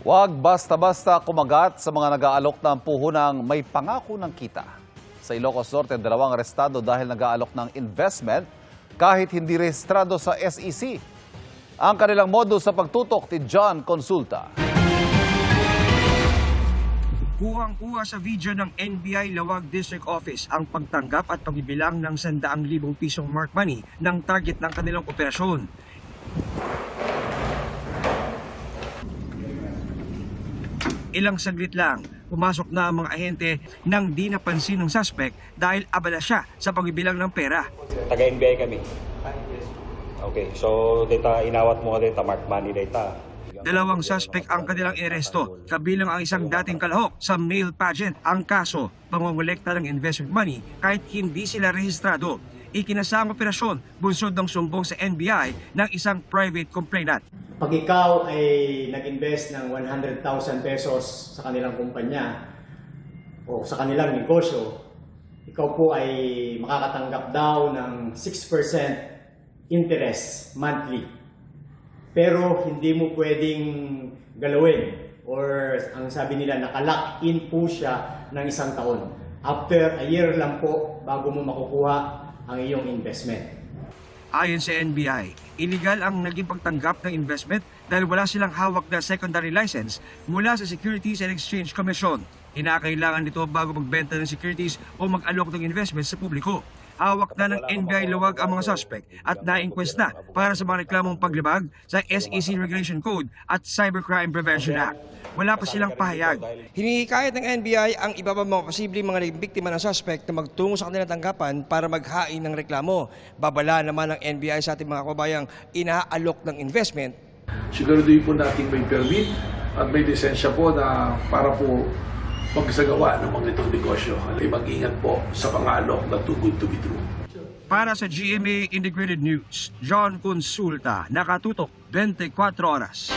Huwag basta-basta kumagat sa mga nag-aalok ng puhunang may pangako ng kita. Sa Ilocos Norte, 2 arestado dahil nag-aalok ng investment kahit hindi rehistrado sa SEC. Ang kanilang modus sa pagtutok ni John Consulta. Kuhang-kuha sa video ng NBI Lawag District Office ang pagtanggap at pagbibilang ng 100,000 pisong mark money ng target ng kanilang operasyon. Ilang saglit lang, pumasok na ang mga ahente nang di napansin ng suspect dahil abala siya sa pagbibilang ng pera. Taga-NBI kami. Okay, so data inawat mo data mark money data. 2 suspect ang kanilang aresto, kabilang ang isang dating kalahok sa male pageant. Ang kaso, pangongolekta ng investment money kahit hindi sila rehistrado. Ikinasang operasyon, bunsod ng sumbong sa NBI ng isang private complainant. Pag ikaw ay nag-invest ng 100,000 pesos sa kanilang kumpanya o sa kanilang negosyo, ikaw po ay makakatanggap daw ng 6% interest monthly. Pero hindi mo pwedeng galawin or ang sabi nila nakalock in po siya ng 1 taon. After a year lang po bago mo makukuha ang iyong investment. Ayon sa NBI, illegal ang naging pagtanggap ng investment dahil wala silang hawak na secondary license mula sa Securities and Exchange Commission. Kinakailangan nito bago magbenta ng securities o mag-alok ng investment sa publiko. Hawak na ng NBI Lawag ang mga suspect at na-inquest na para sa mga reklamong paglabag sa SEC Regulation Code at Cybercrime Prevention Act. Wala pa silang pahayag. Hinihikayat ng NBI ang iba pa mga posibleng mga naging biktima ng suspect na magtungo sa kanilang tanggapan para maghain ng reklamo. Babala naman ng NBI sa ating mga kababayang inaalok ng investment. Siguraduhin po natin may permit at may lisensya po na para po pagsagawa ng mga itong negosyo. Ay mag-ingat po sa pang-aalok na too good to be true. Para sa GMA Integrated News, John Consulta, nakatutok 24 oras.